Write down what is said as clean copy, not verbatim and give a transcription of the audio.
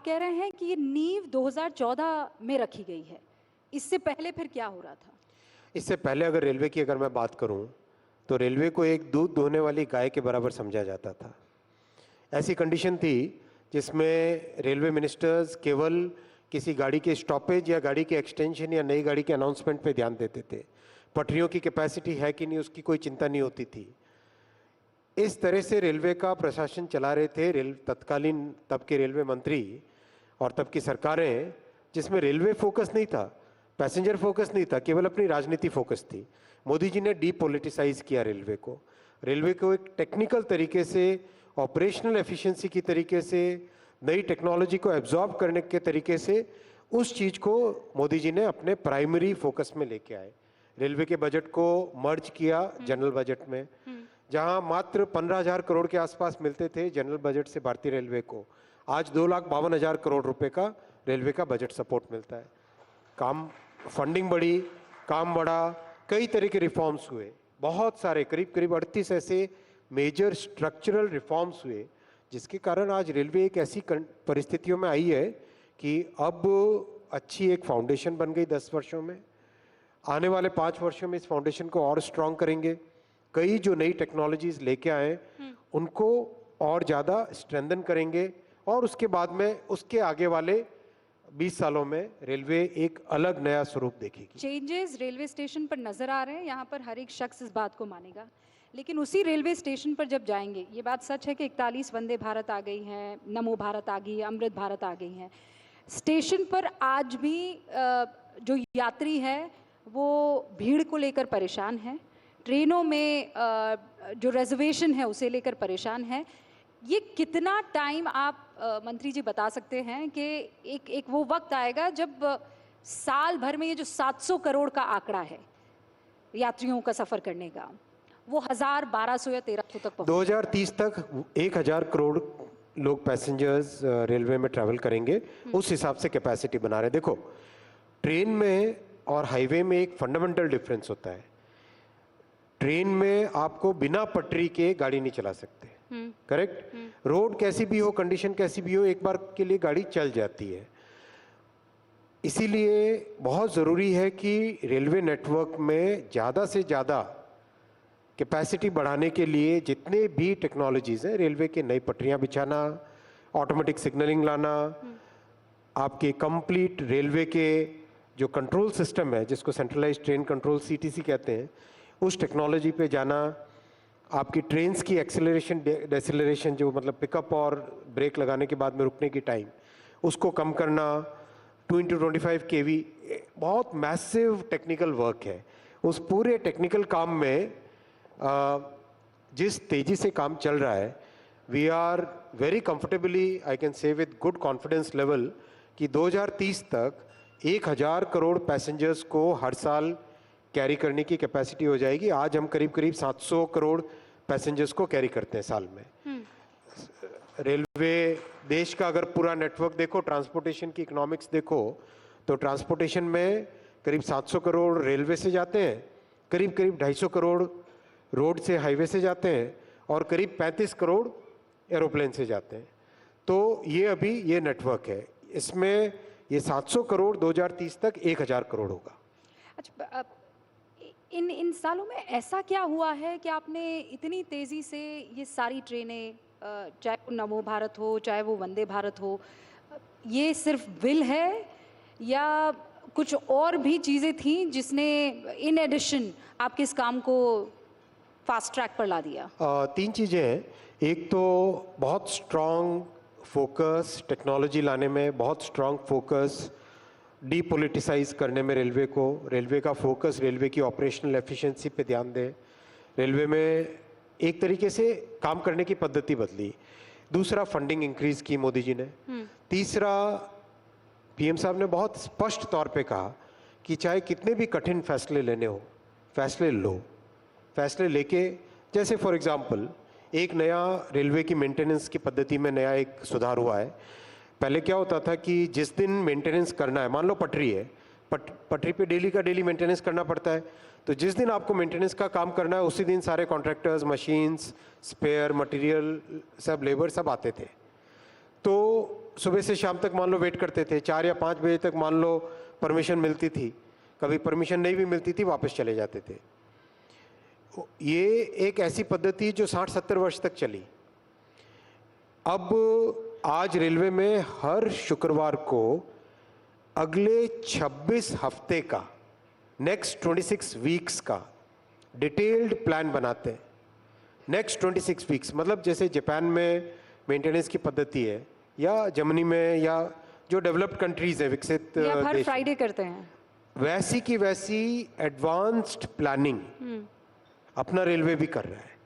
कह रहे हैं कि ये नींव 2014 में रखी गई है, इससे पहले फिर क्या हो रहा था? इससे पहले अगर रेलवे की मैं बात करूं तो रेलवे को एक दूध दोहने वाली गाय के बराबर समझा जाता था। ऐसी कंडीशन थी जिसमें रेलवे मिनिस्टर्स केवल किसी गाड़ी के स्टॉपेज या गाड़ी के एक्सटेंशन या नई गाड़ी के अनाउंसमेंट पे ध्यान देते थे। पटरियों की कैपेसिटी है कि नहीं उसकी कोई चिंता नहीं होती थी। इस तरह से रेलवे का प्रशासन चला रहे थे तत्कालीन तब के रेलवे मंत्री और तब की सरकारें, जिसमें रेलवे फोकस नहीं था, पैसेंजर फोकस नहीं था, केवल अपनी राजनीति फोकस थी। मोदी जी ने डीपोलिटिसाइज किया रेलवे को एक टेक्निकल तरीके से, ऑपरेशनल एफिशिएंसी की तरीके से, नई टेक्नोलॉजी को एब्जॉर्ब करने के तरीके से उस चीज़ को मोदी जी ने अपने प्राइमरी फोकस में लेके आए। रेलवे के बजट को मर्ज किया जनरल बजट में, जहां मात्र 15,000 करोड़ के आसपास मिलते थे जनरल बजट से भारतीय रेलवे को, आज 2,52,000 करोड़ रुपए का रेलवे का बजट सपोर्ट मिलता है। फंडिंग बढ़ी, काम बढ़ा, कई तरह के रिफॉर्म्स हुए, बहुत सारे करीब 38 ऐसे मेजर स्ट्रक्चरल रिफॉर्म्स हुए, जिसके कारण आज रेलवे एक ऐसी परिस्थितियों में आई है कि अब अच्छी एक फाउंडेशन बन गई 10 वर्षों में। आने वाले 5 वर्षों में इस फाउंडेशन को और स्ट्रांग करेंगे। कई जो नई टेक्नोलॉजीज लेके आए उनको और ज़्यादा स्ट्रेंथन करेंगे और उसके बाद में उसके आगे वाले 20 सालों में रेलवे एक अलग नया स्वरूप देखेगी। चेंजेस रेलवे स्टेशन पर नजर आ रहे हैं, यहाँ पर हर एक शख्स इस बात को मानेगा। लेकिन उसी रेलवे स्टेशन पर जब जाएंगे, ये बात सच है कि 41 वंदे भारत आ गई हैं, नमो भारत आ गई है, अमृत भारत आ गई हैं। स्टेशन पर आज भी जो यात्री है वो भीड़ को लेकर परेशान है, ट्रेनों में जो रिजर्वेशन है उसे लेकर परेशान है। ये कितना टाइम आप मंत्री जी बता सकते हैं कि एक वो वक्त आएगा जब साल भर में ये जो 700 करोड़ का आंकड़ा है यात्रियों का सफर करने का, वो 1000, 1200 या 1300 तक 2030 तक 1000 करोड़ लोग पैसेंजर्स रेलवे में ट्रैवल करेंगे, उस हिसाब से कैपेसिटी बना रहे। देखो, ट्रेन में और हाईवे में एक फंडामेंटल डिफरेंस होता है। ट्रेन में आपको बिना पटरी के गाड़ी नहीं चला सकते, करेक्ट? रोड कैसी भी हो, कंडीशन कैसी भी हो, एक बार के लिए गाड़ी चल जाती है। इसीलिए बहुत ज़रूरी है कि रेलवे नेटवर्क में ज़्यादा से ज़्यादा कैपेसिटी बढ़ाने के लिए जितने भी टेक्नोलॉजीज़ हैं, रेलवे के नई पटरियां बिछाना, ऑटोमेटिक सिग्नलिंग लाना, आपके कंप्लीट रेलवे के जो कंट्रोल सिस्टम है जिसको सेंट्रलाइज्ड ट्रेन कंट्रोल सीटीसी कहते हैं, उस टेक्नोलॉजी पे जाना, आपकी ट्रेन्स की एक्सेलरेशन डेसेलरेशन जो मतलब पिकअप और ब्रेक लगाने के बाद में रुकने की टाइम, उसको कम करना, 2x25 kV, बहुत मैसिव टेक्निकल वर्क है। उस पूरे टेक्निकल काम में जिस तेज़ी से काम चल रहा है, we are very comfortably, I can say with good confidence level कि 2030 तक 1000 करोड़ पैसेंजर्स को हर साल कैरी करने की कैपेसिटी हो जाएगी। आज हम करीब 700 करोड़ पैसेंजर्स को कैरी करते हैं साल में। रेलवे देश का अगर पूरा नेटवर्क देखो, ट्रांसपोर्टेशन की इकोनॉमिक्स देखो, तो ट्रांसपोर्टेशन में करीब 700 करोड़ रेलवे से जाते हैं, करीब 250 करोड़ रोड से हाईवे से जाते हैं और करीब 35 करोड़ एरोप्लेन से जाते हैं। तो ये अभी ये नेटवर्क है, इसमें ये 700 करोड़ 2030 तक 1000 करोड़ होगा। अच्छा, इन सालों में ऐसा क्या हुआ है कि आपने इतनी तेज़ी से ये सारी ट्रेनें, चाहे वो नमो भारत हो, चाहे वो वंदे भारत हो, ये सिर्फ विल है या कुछ और भी चीज़ें थी जिसने इन एडिशन आपके इस काम को फास्ट ट्रैक पर ला दिया? 3 चीज़ें हैं। एक तो बहुत स्ट्रॉन्ग फोकस टेक्नोलॉजी लाने में, बहुत स्ट्रॉन्ग फोकस डीपोलिटिसाइज करने में रेलवे का फोकस रेलवे की ऑपरेशनल एफिशिएंसी पे ध्यान दें। रेलवे में एक तरीके से काम करने की पद्धति बदली। दूसरा, फंडिंग इंक्रीज की मोदी जी ने। तीसरा, पीएम साहब ने बहुत स्पष्ट तौर पे कहा कि चाहे कितने भी कठिन फैसले लेने हो, फैसले लो। फैसले लेके, जैसे फॉर एग्जांपल एक नया रेलवे की मेंटेनेंस की पद्धति में नया एक सुधार हुआ है। पहले क्या होता था कि जिस दिन मेंटेनेंस करना है, मान लो पटरी है, पटरी पे डेली का डेली मेंटेनेंस करना पड़ता है, तो जिस दिन आपको मेंटेनेंस का काम करना है उसी दिन सारे कॉन्ट्रैक्टर्स, मशीन्स, स्पेयर, मटेरियल, सब लेबर सब आते थे। तो सुबह से शाम तक मान लो वेट करते थे, 4 या 5 बजे तक मान लो परमिशन मिलती थी, कभी परमिशन नहीं भी मिलती थी, वापस चले जाते थे। ये एक ऐसी पद्धति जो 60-70 वर्ष तक चली। अब आज रेलवे में हर शुक्रवार को अगले 26 हफ्ते का, नेक्स्ट 26 वीक्स का डिटेल्ड प्लान बनाते हैं। नेक्स्ट 26 वीक्स मतलब जैसे जापान में मेंटेनेंस की पद्धति है, या जर्मनी में, या जो डेवलप्ड कंट्रीज है, विकसित ये आप हर देश, फ्राइडे करते हैं? वैसी की वैसी एडवांस्ड प्लानिंग अपना रेलवे भी कर रहा है।